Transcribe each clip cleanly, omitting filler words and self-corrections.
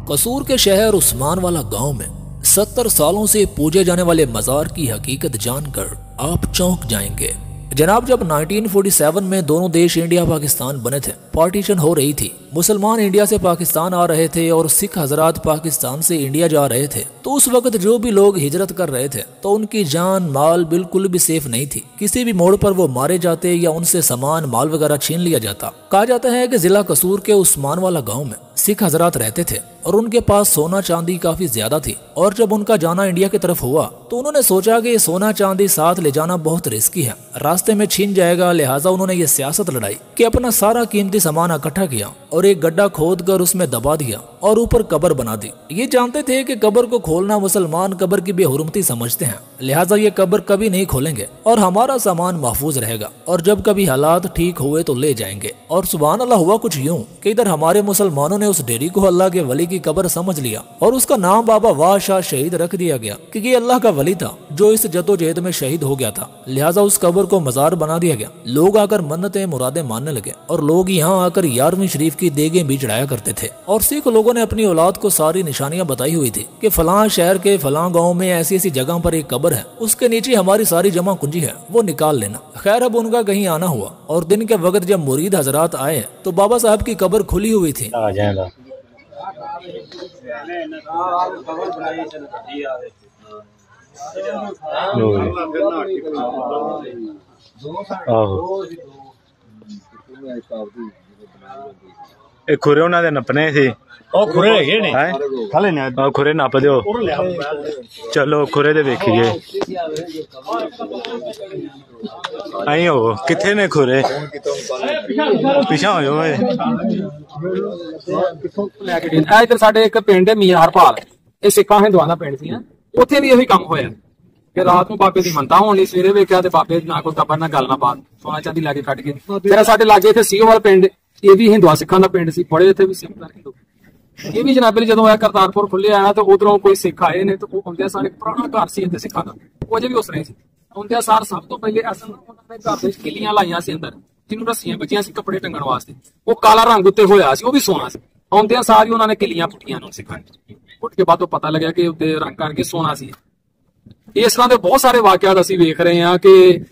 कसूर के शहर उस्मान वाला गांव में 70 सालों से पूजे जाने वाले मजार की हकीकत जानकर आप चौंक जाएंगे। जनाब, जब 1947 में दोनों देश इंडिया पाकिस्तान बने थे, पार्टीशन हो रही थी, मुसलमान इंडिया से पाकिस्तान आ रहे थे और सिख हजरात पाकिस्तान से इंडिया जा रहे थे, तो उस वक्त जो भी लोग हिजरत कर रहे थे तो उनकी जान माल बिल्कुल भी सेफ नहीं थी। किसी भी मोड़ पर वो मारे जाते या उनसे सामान माल वगैरह छीन लिया जाता। कहा जाता है कि जिला कसूर के उस्मान वाला गाँव में सिख हजरात रहते थे और उनके पास सोना चांदी काफी ज्यादा थी, और जब उनका जाना इंडिया की तरफ हुआ तो उन्होंने सोचा कि ये सोना चांदी साथ ले जाना बहुत रिस्की है, रास्ते में छीन जाएगा। लिहाजा उन्होंने ये सियासत लड़ाई कि अपना सारा कीमती सामान इकट्ठा किया और एक गड्ढा खोद कर उसमें दबा दिया और ऊपर कब्र बना दी। ये जानते थे कि कब्र को खोलना मुसलमान कब्र की बेहुरमती समझते हैं, लिहाजा ये कब्र कभी नहीं खोलेंगे और हमारा सामान महफूज रहेगा, और जब कभी हालात ठीक हुए तो ले जाएंगे। और सुभान अल्लाह, हुआ कुछ यूं कि इधर हमारे मुसलमानों ने उस डेरी को अल्लाह के वली की कब्र समझ लिया और उसका नाम बाबा वाह शाह शहीद रख दिया गया, क्योंकि ये अल्लाह का वली था जो इस जद्दोजहद में शहीद हो गया था। लिहाजा उस कब्र को मजार बना दिया गया। लोग आकर मन्नतें मुरादें मानने लगे और लोग यहाँ आकर 11वीं शरीफ की देगें भी चढ़ाया करते थे। और सिख लोगों ने अपनी औलाद को सारी निशानियां बताई हुई थी कि फलां शहर के फलां गाँव में ऐसी ऐसी जगह पर एक कब्र है, उसके नीचे हमारी सारी जमा कुंजी है, वो निकाल लेना। खैर, अब उनका कहीं आना हुआ और दिन के वक्त जब मुरीद हजरात आए तो बाबा साहब की कब्र खुली हुई थी। खुरे उन्होंने नपने थे, खुरे नप दो, चलो खुरे दे वेखिए आई हो किथे ने खुरे पिछा हो। इधर साडे एक पिंड है मियां हरपाल, ये सिक्खा हिंदुआं दा पिंड सी, उत्थे भी यही काम होया कि रात को बाबे की मनता होनी, सवेरे वेख्या ते बाबे ना कोई कबर ना गल ना बात, सोना चांदी लाके कट के। फिर साडे लागे इत्थे सीओ वाला पिंड, ये भी हिंदुआ सिक्खां दा पिंड सी, बड़े इत्थे भी सिख हिंदू। ये भी जनाबे जो है करतारपुर खुले आया तो उधरों कोई सिख आए ने, तो आउंदे सारे पुराना घर सी इत्थे सिक्खां दा, वो अजे भी उस रहे सी। आउंदे सार सब तो पहले असल उन्होंने घर दे किलियां लाइयां सी अंदर, जिन्होंने रस्सियां बचियां सी कपड़े टंगण वास्ते, वो काला रंग उत्ते होया सी, वो भी सोना सी। आउंदे सारी उन्होंने किलियां पुट्टियां ने सिक्खां, पुट के बाद तो पता लगा कि उत्ते रंग करके सोना सी। इस तरह के बहुत सारे वाकयात असी देख रहे हैं कि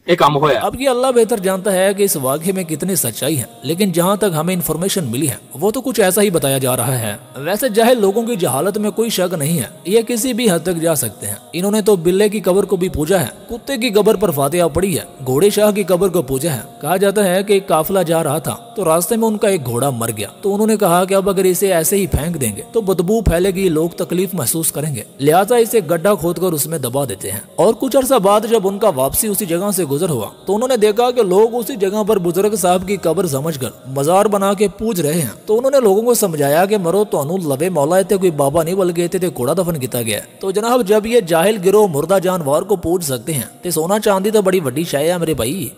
ये काम होया। अब ये अल्लाह बेहतर जानता है कि इस वाक़े में कितनी सच्चाई है, लेकिन जहाँ तक हमें इन्फॉर्मेशन मिली है वो तो कुछ ऐसा ही बताया जा रहा है। वैसे जाहिल लोगों की जहालत में कोई शक नहीं है, ये किसी भी हद तक जा सकते हैं। इन्होंने तो बिल्ले की कब्र को भी पूजा है, कुत्ते की कब्र पर फातिहा पड़ी है, घोड़े शाह की कब्र को पूजा है। कहा जाता है कि एक काफिला जा रहा था तो रास्ते में उनका एक घोड़ा मर गया, तो उन्होंने कहा कि अब अगर इसे ऐसे ही फेंक देंगे तो बदबू फैलेगी, लोग तकलीफ महसूस करेंगे, लिहाजा इसे गड्ढा खोदकर उसमें दबा देते हैं। और कुछ अरसा बाद जब उनका वापसी उसी जगह से गुजर हुआ तो उन्होंने देखा कि लोग उसी जगह पर बुजुर्ग साहब की कब्र समझकर मजार बना के पूज रहे हैं। तो उन्होंने लोगों को समझाया कि मरो तो लबे मौला इतने कोई बाबा नहीं बल्कि इतने घोड़ा दफन किया गया। तो जनाब, जब ये जाहिल गिरोह मुर्दा जानवर को पूज सकते हैं तो सोना चांदी तो बड़ी वड्डी शय है मेरे भाई।